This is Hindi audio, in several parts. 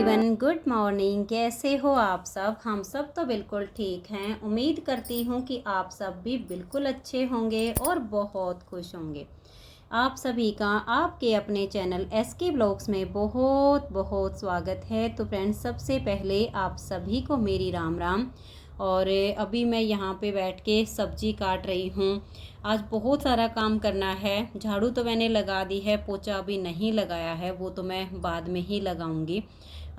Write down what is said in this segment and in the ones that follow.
Everyone, good morning. कैसे हो आप सब? हम सब तो बिल्कुल ठीक हैं। उम्मीद करती हूँ कि आप सब भी बिल्कुल अच्छे होंगे और बहुत खुश होंगे। आप सभी का आपके अपने चैनल एसके ब्लॉग्स में बहुत बहुत स्वागत है। तो फ्रेंड्स, सबसे पहले आप सभी को मेरी राम राम। और अभी मैं यहाँ पे बैठ के सब्जी काट रही हूँ। आज बहुत सारा काम करना है। झाड़ू तो मैंने लगा दी है, पोछा अभी नहीं लगाया है, वो तो मैं बाद में ही लगाऊंगी।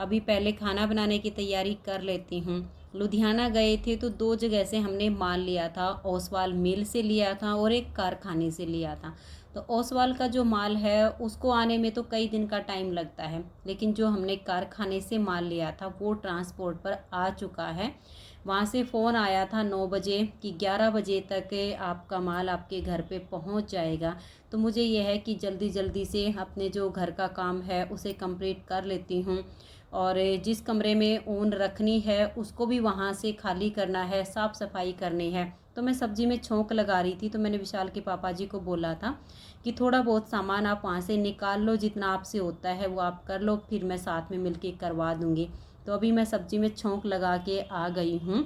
अभी पहले खाना बनाने की तैयारी कर लेती हूँ। लुधियाना गए थे तो दो जगह से हमने माल लिया था। ओसवाल मिल से लिया था और एक कारखाने से लिया था। तो ओसवाल का जो माल है उसको आने में तो कई दिन का टाइम लगता है, लेकिन जो हमने कारखाने से माल लिया था वो ट्रांसपोर्ट पर आ चुका है। वहाँ से फ़ोन आया था 9 बजे कि 11 बजे तक आपका माल आपके घर पे पहुँच जाएगा। तो मुझे यह है कि जल्दी जल्दी से अपने जो घर का काम है उसे कंप्लीट कर लेती हूँ। और जिस कमरे में ऊन रखनी है उसको भी वहाँ से खाली करना है, साफ़ सफाई करनी है। तो मैं सब्ज़ी में छोंक लगा रही थी, तो मैंने विशाल के पापा जी को बोला था कि थोड़ा बहुत सामान आप वहाँ से निकाल लो, जितना आपसे होता है वो आप कर लो, फिर मैं साथ में मिलके करवा दूँगी। तो अभी मैं सब्ज़ी में छोंक लगा के आ गई हूँ।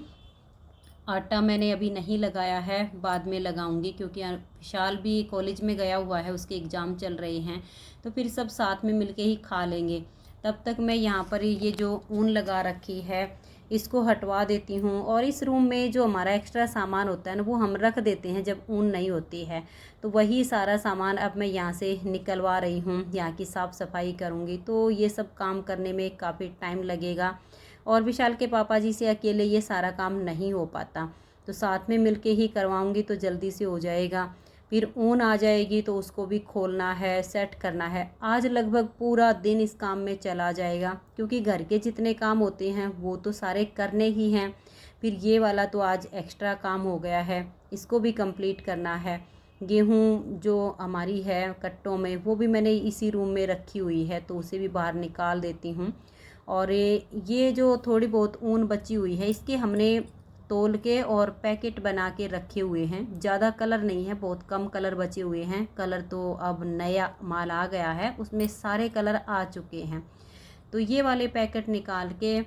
आटा मैंने अभी नहीं लगाया है, बाद में लगाऊंगी, क्योंकि विशाल भी कॉलेज में गया हुआ है, उसके एग्ज़ाम चल रहे हैं। तो फिर सब साथ में मिलके ही खा लेंगे। तब तक मैं यहाँ पर ये जो ऊन लगा रखी है इसको हटवा देती हूँ। और इस रूम में जो हमारा एक्स्ट्रा सामान होता है ना वो हम रख देते हैं जब ऊन नहीं होती है। तो वही सारा सामान अब मैं यहाँ से निकलवा रही हूँ, यहाँ की साफ़ सफाई करूँगी। तो ये सब काम करने में काफ़ी टाइम लगेगा और विशाल के पापा जी से अकेले ये सारा काम नहीं हो पाता। तो साथ में मिलके ही करवाऊँगी तो जल्दी से हो जाएगा। फिर ऊन आ जाएगी तो उसको भी खोलना है, सेट करना है। आज लगभग पूरा दिन इस काम में चला जाएगा, क्योंकि घर के जितने काम होते हैं वो तो सारे करने ही हैं। फिर ये वाला तो आज एक्स्ट्रा काम हो गया है, इसको भी कंप्लीट करना है। गेहूँ जो हमारी है कट्टों में, वो भी मैंने इसी रूम में रखी हुई है, तो उसे भी बाहर निकाल देती हूँ। और ये जो थोड़ी बहुत ऊन बची हुई है इसके हमने तोल के और पैकेट बना के रखे हुए हैं। ज़्यादा कलर नहीं है, बहुत कम कलर बचे हुए हैं। कलर तो अब नया माल आ गया है, उसमें सारे कलर आ चुके हैं। तो ये वाले पैकेट निकाल के,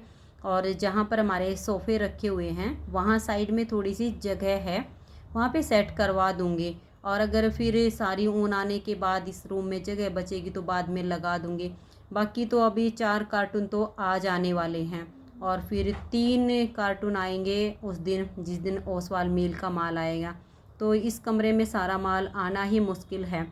और जहाँ पर हमारे सोफ़े रखे हुए हैं वहाँ साइड में थोड़ी सी जगह है, वहाँ पे सेट करवा दूँगी। और अगर फिर सारी ऊन आने के बाद इस रूम में जगह बचेगी तो बाद में लगा दूँगी। बाकी तो अभी 4 कार्टून तो आ जाने वाले हैं, और फिर 3 कार्टून आएंगे उस दिन जिस दिन ओसवाल मील का माल आएगा। तो इस कमरे में सारा माल आना ही मुश्किल है,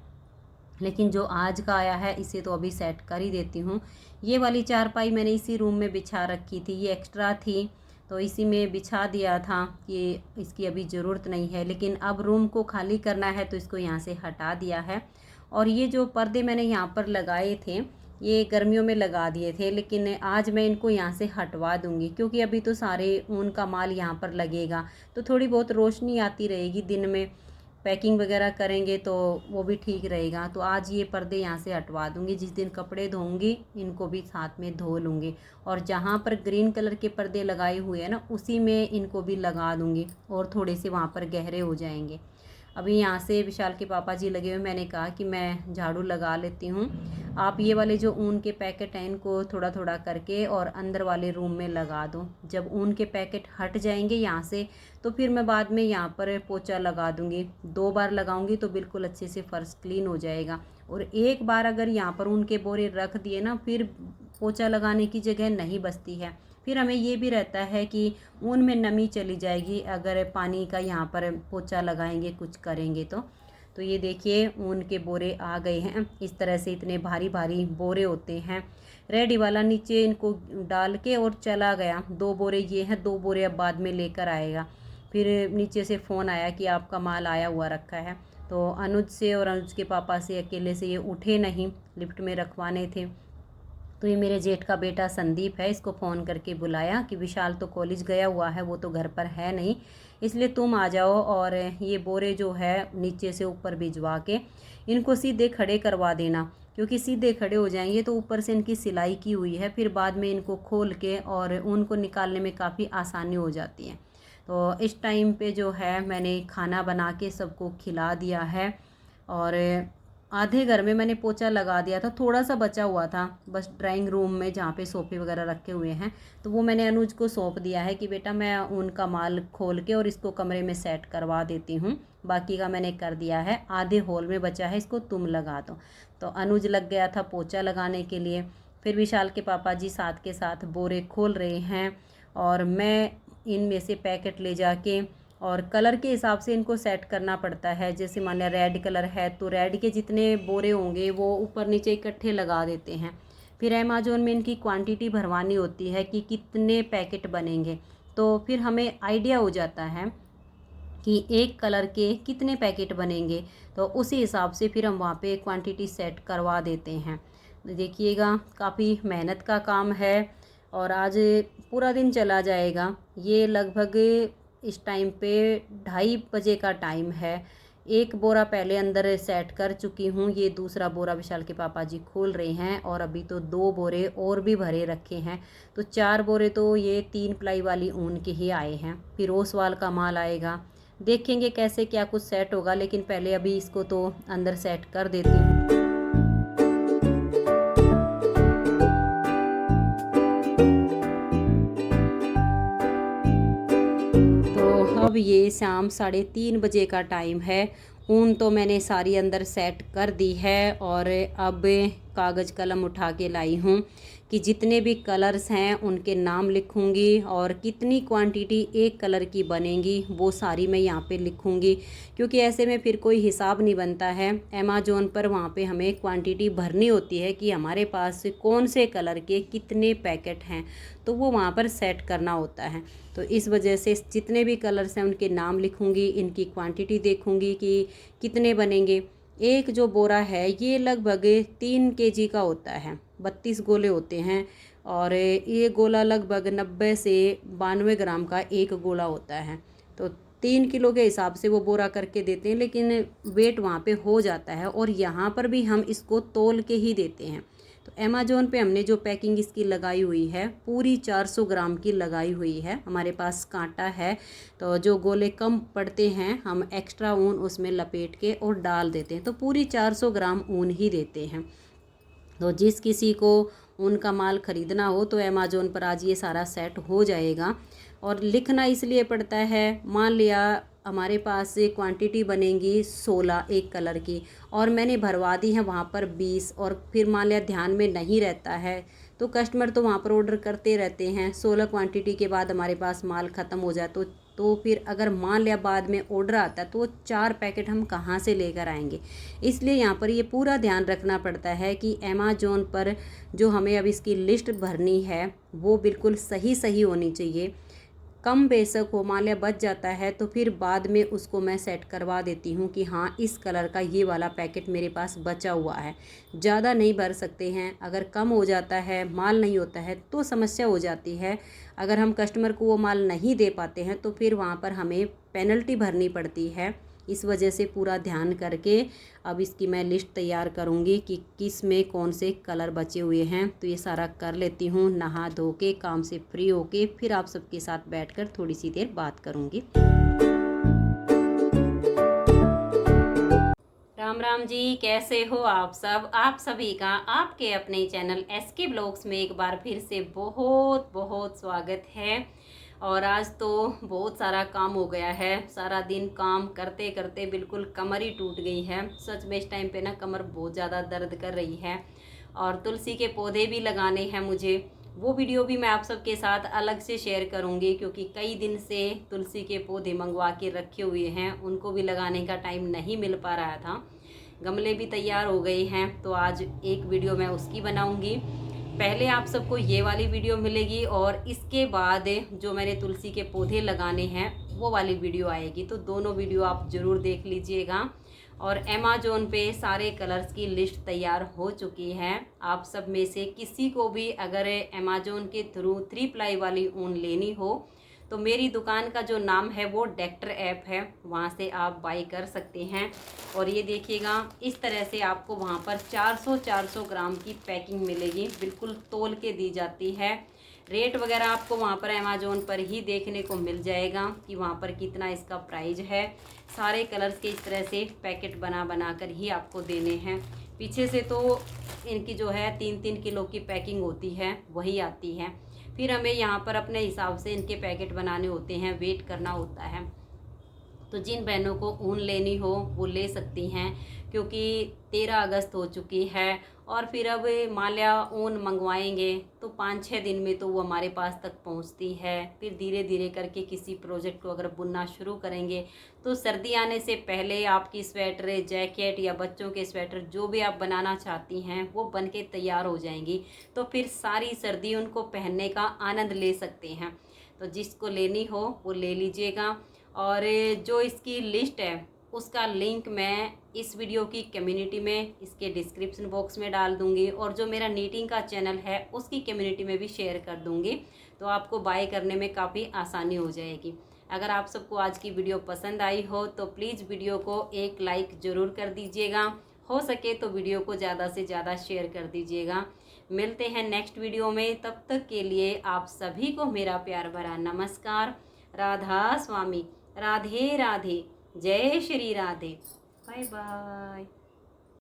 लेकिन जो आज का आया है इसे तो अभी सेट कर ही देती हूँ। ये वाली चारपाई मैंने इसी रूम में बिछा रखी थी, ये एक्स्ट्रा थी तो इसी में बिछा दिया था कि इसकी अभी ज़रूरत नहीं है। लेकिन अब रूम को खाली करना है तो इसको यहाँ से हटा दिया है। और ये जो पर्दे मैंने यहाँ पर लगाए थे ये गर्मियों में लगा दिए थे, लेकिन आज मैं इनको यहाँ से हटवा दूँगी, क्योंकि अभी तो सारे ऊन का माल यहाँ पर लगेगा तो थोड़ी बहुत रोशनी आती रहेगी। दिन में पैकिंग वगैरह करेंगे तो वो भी ठीक रहेगा। तो आज ये पर्दे यहाँ से हटवा दूँगी, जिस दिन कपड़े धोऊँगी इनको भी साथ में धो लूँगी। और जहाँ पर ग्रीन कलर के पर्दे लगाए हुए हैं ना उसी में इनको भी लगा दूँगी, और थोड़े से वहाँ पर गहरे हो जाएंगे। अभी यहाँ से विशाल के पापा जी लगे हुए, मैंने कहा कि मैं झाड़ू लगा लेती हूँ, आप ये वाले जो ऊन के पैकेट हैं इनको थोड़ा थोड़ा करके और अंदर वाले रूम में लगा दो। जब ऊन के पैकेट हट जाएंगे यहाँ से तो फिर मैं बाद में यहाँ पर पोछा लगा दूँगी। 2 बार लगाऊंगी तो बिल्कुल अच्छे से फर्श क्लीन हो जाएगा। और एक बार अगर यहाँ पर ऊन के बोरे रख दिए ना, फिर पोछा लगाने की जगह नहीं बचती है। फिर हमें ये भी रहता है कि ऊन में नमी चली जाएगी अगर पानी का यहाँ पर पोछा लगाएंगे कुछ करेंगे तो ये देखिए ऊन के बोरे आ गए हैं। इस तरह से इतने भारी भारी बोरे होते हैं। रेडी वाला नीचे इनको डाल के और चला गया। 2 बोरे ये हैं, 2 बोरे अब बाद में लेकर आएगा। फिर नीचे से फ़ोन आया कि आपका माल आया हुआ रखा है। तो अनुज से और अनुज के पापा से अकेले से ये उठे नहीं, लिफ्ट में रखवाने थे। तो ये मेरे जेठ का बेटा संदीप है, इसको फ़ोन करके बुलाया कि विशाल तो कॉलेज गया हुआ है, वो तो घर पर है नहीं, इसलिए तुम आ जाओ और ये बोरे जो है नीचे से ऊपर भिजवा के इनको सीधे खड़े करवा देना, क्योंकि सीधे खड़े हो जाएंगे तो ऊपर से इनकी सिलाई की हुई है, फिर बाद में इनको खोल के और ऊन को निकालने में काफ़ी आसानी हो जाती है। तो इस टाइम पे जो है मैंने खाना बना के सबको खिला दिया है। और आधे घर में मैंने पोछा लगा दिया था, थोड़ा सा बचा हुआ था बस ड्राइंग रूम में जहाँ पे सोफ़े वगैरह रखे हुए हैं, तो वो मैंने अनुज को सौंप दिया है कि बेटा मैं उनका माल खोल के और इसको कमरे में सेट करवा देती हूँ। बाकी का मैंने कर दिया है, आधे हॉल में बचा है, इसको तुम लगा दो। तो अनुज लग गया था पोछा लगाने के लिए। फिर विशाल के पापा जी साथ के साथ बोरे खोल रहे हैं और मैं इनमें से पैकेट ले जाके और कलर के हिसाब से इनको सेट करना पड़ता है। जैसे मान लिया रेड कलर है तो रेड के जितने बोरे होंगे वो ऊपर नीचे इकट्ठे लगा देते हैं। फिर अमेज़ॉन में इनकी क्वांटिटी भरवानी होती है कि कितने पैकेट बनेंगे, तो फिर हमें आइडिया हो जाता है कि एक कलर के कितने पैकेट बनेंगे, तो उसी हिसाब से फिर हम वहाँ पे क्वांटिटी सेट करवा देते हैं। देखिएगा काफ़ी मेहनत का काम है और आज पूरा दिन चला जाएगा। ये लगभग इस टाइम पे 2:30 बजे का टाइम है। एक बोरा पहले अंदर सेट कर चुकी हूँ, ये दूसरा बोरा विशाल के पापा जी खोल रहे हैं और अभी तो 2 बोरे और भी भरे रखे हैं। तो 4 बोरे तो ये 3 प्लाई वाली ऊन के ही आए हैं। फिर ओसवाल का माल आएगा, देखेंगे कैसे क्या कुछ सेट होगा, लेकिन पहले अभी इसको तो अंदर सेट कर देती हूँ। तो अब ये शाम 3:30 बजे का टाइम है। ऊन तो मैंने सारी अंदर सेट कर दी है और अब कागज़ कलम उठा के लाई हूँ कि जितने भी कलर्स हैं उनके नाम लिखूँगी और कितनी क्वांटिटी एक कलर की बनेंगी वो सारी मैं यहाँ पे लिखूँगी, क्योंकि ऐसे में फिर कोई हिसाब नहीं बनता है। अमेज़ॉन पर वहाँ पे हमें क्वांटिटी भरनी होती है कि हमारे पास कौन से कलर के कितने पैकेट हैं, तो वो वहाँ पर सेट करना होता है। तो इस वजह से जितने भी कलर्स हैं उनके नाम लिखूँगी, इनकी क्वांटिटी देखूँगी कि कितने बनेंगे। एक जो बोरा है ये लगभग 3 केजी का होता है, 32 गोले होते हैं और ये गोला लगभग 90 से 92 ग्राम का एक गोला होता है। तो 3 किलो के हिसाब से वो बोरा करके देते हैं, लेकिन वेट वहाँ पे हो जाता है और यहाँ पर भी हम इसको तौल के ही देते हैं। तो अमेज़ॉन पे हमने जो पैकिंग इसकी लगाई हुई है पूरी 400 ग्राम की लगाई हुई है। हमारे पास कांटा है, तो जो गोले कम पड़ते हैं हम एक्स्ट्रा ऊन उसमें लपेट के और डाल देते हैं, तो पूरी 400 ग्राम ऊन ही देते हैं। तो जिस किसी को ऊन का माल ख़रीदना हो तो अमेज़ॉन पर आज ये सारा सेट हो जाएगा। और लिखना इसलिए पड़ता है, मान लिया हमारे पास से क्वांटिटी बनेंगी 16 एक कलर की और मैंने भरवा दी है वहाँ पर 20, और फिर मान लिया ध्यान में नहीं रहता है तो कस्टमर तो वहाँ पर ऑर्डर करते रहते हैं। 16 क्वांटिटी के बाद हमारे पास माल ख़त्म हो जाए तो फिर अगर मान लिया बाद में ऑर्डर आता है तो 4 पैकेट हम कहाँ से लेकर आएंगे। इसलिए यहाँ पर ये पूरा ध्यान रखना पड़ता है कि अमेज़ॉन पर जो हमें अब इसकी लिस्ट भरनी है वो बिल्कुल सही होनी चाहिए। कम बेशक हो, मान लिया बच जाता है तो फिर बाद में उसको मैं सेट करवा देती हूँ कि हाँ इस कलर का ये वाला पैकेट मेरे पास बचा हुआ है। ज़्यादा नहीं भर सकते हैं, अगर कम हो जाता है, माल नहीं होता है तो समस्या हो जाती है। अगर हम कस्टमर को वो माल नहीं दे पाते हैं तो फिर वहाँ पर हमें पेनल्टी भरनी पड़ती है। इस वजह से पूरा ध्यान करके अब इसकी मैं लिस्ट तैयार करूँगी कि किस में कौन से कलर बचे हुए हैं। तो ये सारा कर लेती हूँ, नहा धो के काम से फ्री होके फिर आप सबके साथ बैठकर थोड़ी सी देर बात करूँगी। राम राम जी, कैसे हो आप सब? आप सभी का आपके अपने चैनल SK ब्लॉग्स में एक बार फिर से बहुत बहुत स्वागत है। और आज तो बहुत सारा काम हो गया है, सारा दिन काम करते करते बिल्कुल कमर ही टूट गई है। सच में इस टाइम पे ना कमर बहुत ज़्यादा दर्द कर रही है। और तुलसी के पौधे भी लगाने हैं मुझे, वो वीडियो भी मैं आप सबके साथ अलग से शेयर करूंगी, क्योंकि कई दिन से तुलसी के पौधे मंगवा के रखे हुए हैं, उनको भी लगाने का टाइम नहीं मिल पा रहा था। गमले भी तैयार हो गए हैं, तो आज एक वीडियो मैं उसकी बनाऊंगी। पहले आप सबको ये वाली वीडियो मिलेगी और इसके बाद जो मैंने तुलसी के पौधे लगाने हैं वो वाली वीडियो आएगी। तो दोनों वीडियो आप ज़रूर देख लीजिएगा। और अमेज़ॉन पे सारे कलर्स की लिस्ट तैयार हो चुकी है। आप सब में से किसी को भी अगर अमेज़ॉन के थ्रू 3 प्लाई वाली ऊन लेनी हो तो मेरी दुकान का जो नाम है वो डेक्टर ऐप है, वहाँ से आप बाई कर सकते हैं। और ये देखिएगा इस तरह से आपको वहाँ पर 400 ग्राम की पैकिंग मिलेगी, बिल्कुल तौल के दी जाती है। रेट वगैरह आपको वहाँ पर अमेज़ोन पर ही देखने को मिल जाएगा कि वहाँ पर कितना इसका प्राइस है। सारे कलर्स के इस तरह से पैकेट बना बना कर ही आपको देने हैं। पीछे से तो इनकी जो है 3-3 किलो की पैकिंग होती है, वही आती है। फिर हमें यहाँ पर अपने हिसाब से इनके पैकेट बनाने होते हैं, वेट करना होता है। तो जिन बहनों को ऊन लेनी हो वो ले सकती हैं, क्योंकि 13 अगस्त हो चुकी है और फिर अब मान लिया ऊन मंगवाएंगे तो 5-6 दिन में तो वो हमारे पास तक पहुंचती है। फिर धीरे धीरे करके किसी प्रोजेक्ट को अगर बुनना शुरू करेंगे तो सर्दी आने से पहले आपकी स्वेटर, जैकेट या बच्चों के स्वेटर जो भी आप बनाना चाहती हैं वो बन के तैयार हो जाएंगी। तो फिर सारी सर्दी उनको पहनने का आनंद ले सकते हैं। तो जिसको लेनी हो वो ले लीजिएगा। और जो इसकी लिस्ट है उसका लिंक मैं इस वीडियो की कम्युनिटी में, इसके डिस्क्रिप्शन बॉक्स में डाल दूंगी, और जो मेरा नीटिंग का चैनल है उसकी कम्युनिटी में भी शेयर कर दूंगी। तो आपको बाय करने में काफ़ी आसानी हो जाएगी। अगर आप सबको आज की वीडियो पसंद आई हो तो प्लीज़ वीडियो को एक लाइक ज़रूर कर दीजिएगा। हो सके तो वीडियो को ज़्यादा से ज़्यादा शेयर कर दीजिएगा। मिलते हैं नेक्स्ट वीडियो में, तब तक के लिए आप सभी को मेरा प्यार भरा नमस्कार। राधा स्वामी, राधे राधे, जय श्री राधे, बाय बाय।